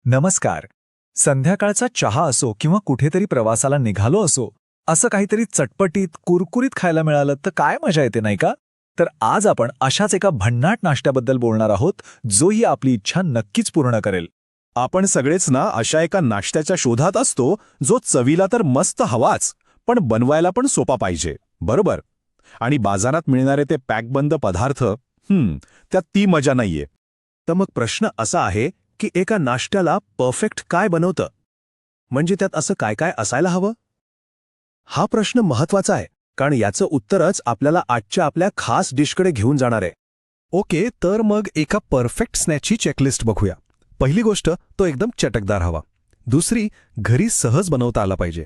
नमस्कार. संध्याकाळचा चहा असो किंवा कुठेतरी प्रवासाला निघालो असो, असं काहीतरी चटपटीत कुरकुरीत खायला मिळालं तर काय मजा येते नाही का? तर आज आपण अशाच एका भन्नाट नाश्त्याबद्दल बोलणार आहोत, जो ही आपली इच्छा नक्कीच पूर्ण करेल. आपण सगळेच ना अशा एका नाश्त्याच्या शोधात असतो जो चवीला तर मस्त हवाच, पण बनवायला पण सोपा पाहिजे, बरोबर? आणि बाजारात मिळणारे ते पॅकबंद पदार्थ त्यात ती मजा नाहीये. तर मग प्रश्न असा आहे की एका नाश्त्याला परफेक्ट काय बनवतं? म्हणजे त्यात असं काय काय असायला हवं? हा प्रश्न महत्वाचा आहे, कारण याचं उत्तरच आपल्याला आजच्या आपल्या खास डिशकडे घेऊन जाणार आहे. ओके, तर मग एका परफेक्ट स्नॅकची चेकलिस्ट बघूया. पहिली गोष्ट, तो एकदम चटकदार हवा. दुसरी, घरी सहज बनवता आला पाहिजे.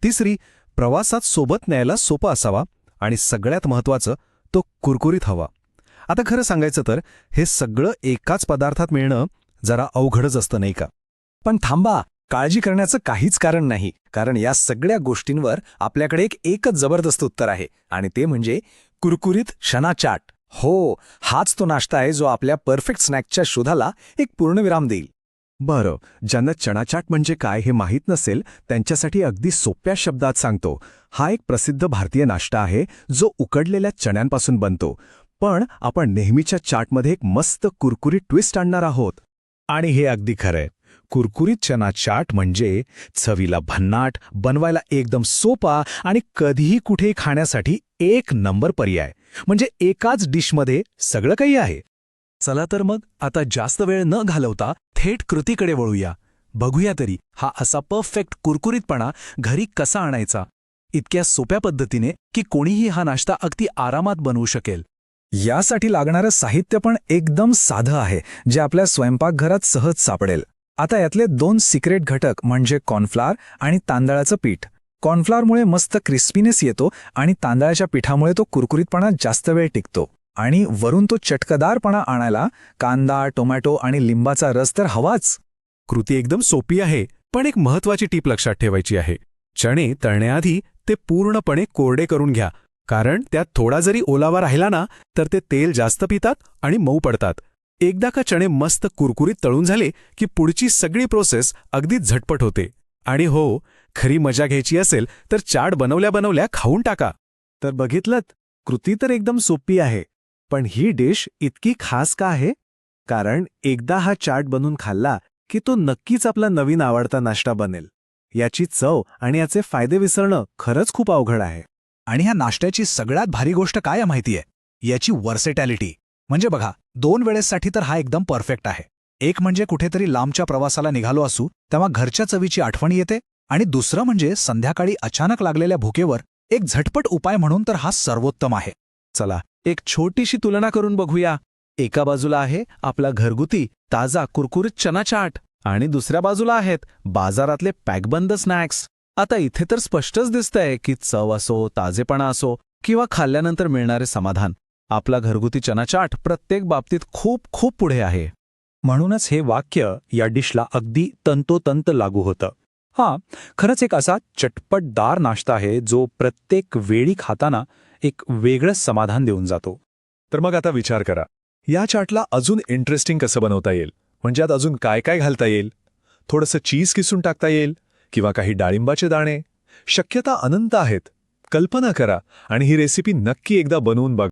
तिसरी, प्रवासात सोबत न्यायला सोपा असावा. आणि सगळ्यात महत्त्वाचं, तो कुरकुरीत हवा. आता खरं सांगायचं तर हे सगळं एकाच पदार्थात मिळणं जरा अवघडच असतं, नाही का? पण थांबा, काळजी करण्याचं काहीच कारण नाही, कारण या सगळ्या गोष्टींवर आपल्याकडे एकच जबरदस्त उत्तर आहे, आणि ते म्हणजे कुरकुरीत चना चाट. हो, हाच तो नाश्ता आहे जो आपल्या परफेक्ट स्नॅकच्या शोधाला एक पूर्णविराम देईल. बरं, ज्यांना चणा चाट म्हणजे काय हे माहीत नसेल त्यांच्यासाठी अगदी सोप्या शब्दात सांगतो. हा एक प्रसिद्ध भारतीय नाश्ता आहे जो उकडलेल्या चण्यांपासून बनतो. पण आपण नेहमीच्या चाटमध्ये एक मस्त कुरकुरीत ट्विस्ट आणणार आहोत. आणि हे अगदी खरंय. कुरकुरीत चना चाट म्हणजे चवीला भन्नाट, बनवायला एकदम सोपा आणि कधीही कुठेही खाण्यासाठी एक नंबर पर्याय. म्हणजे एकाच डिशमध्ये सगळं काही आहे. चला तर मग आता जास्त वेळ न घालवता थेट कृतीकडे वळूया. बघूया तरी हा असा परफेक्ट कुरकुरीतपणा घरी कसा आणायचा, इतक्या सोप्या पद्धतीने की कोणीही हा नाश्ता अगदी आरामात बनवू शकेल. यासाठी लागणारं साहित्य पण एकदम साधं आहे, जे आपल्या स्वयंपाकघरात सहज सापडेल. आता यातले दोन सिक्रेट घटक म्हणजे कॉर्नफ्लॉर आणि तांदळाचं पीठ. कॉर्नफ्लॉरमुळे मस्त क्रिस्पीनेस येतो आणि तांदळाच्या पिठामुळे तो कुरकुरीतपणा जास्त वेळ टिकतो. आणि वरून तो चटकदारपणा आणायला कांदा, टोमॅटो आणि लिंबाचा रस तर हवाच. कृती एकदम सोपी आहे, पण एक महत्वाची टीप लक्षात ठेवायची आहे. चणे तळण्याआधी ते पूर्णपणे कोरडे करून घ्या, कारण त्यात थोडा जरी ओलावा राहिला ना तर ते तेल जास्त पितात आणि मऊ पडतात. एकदा का चणे मस्त कुरकुरीत तळून झाले की पुढची सगळी प्रोसेस अगदी झटपट होते. आणि हो, खरी मजा घ्यायची असेल तर चाट बनवल्या बनवल्या खाऊन टाका. तर बघितलंत, कृती तर एकदम सोपी आहे, पण ही डिश इतकी खास का आहे? कारण एकदा हा चाट बनवून खाल्ला की तो नक्कीच आपला नवीन आवडता नाश्ता बनेल. याची चव आणि याचे फायदे विसरणं खरंच खूप अवघड आहे. आणि ह्या नाश्त्याची सगळ्यात भारी गोष्ट काय माहितीये? याची वर्सेटॅलिटी. म्हणजे बघा, दोन वेळेसाठी तर हा एकदम परफेक्ट आहे. एक म्हणजे कुठेतरी लांबच्या प्रवासाला निघालो असू तेव्हा घरच्या चवीची आठवण येते, आणि दुसरं म्हणजे संध्याकाळी अचानक लागलेल्या भुकेवर एक झटपट उपाय म्हणून तर हा सर्वोत्तम आहे. चला, एक छोटीशी तुलना करून बघूया. एका बाजूला आहे आपला घरगुती ताजा कुरकुरीत चना चाट आणि दुसऱ्या बाजूला आहेत बाजारातले पॅकबंद स्नॅक्स. आता इथे तर स्पष्टच दिसतंय की चव असो, ताजेपणा असो किंवा खाल्ल्यानंतर मिळणारे समाधान, आपला घरगुती चना चाट प्रत्येक बाबतीत खूप खूप पुढे आहे. म्हणूनच हे वाक्य या डिशला अगदी तंतोतंत लागू होतं. हां, खरंच एक असा चटपटदार नाश्ता आहे जो प्रत्येक वेळी खाताना एक वेगळंच समाधान देऊन जातो. तर मग आता विचार करा, या चाटला अजून इंटरेस्टिंग कसं बनवता येईल? म्हणजे यात अजून काय काय घालता येईल? थोडंसं चीज किसून टाकता येईल किंवा काही डाळिंबाचे दाणे. शक्यता अनंत आहेत. कल्पना करा आणि ही रेसिपी नक्की एकदा बनवून बघा.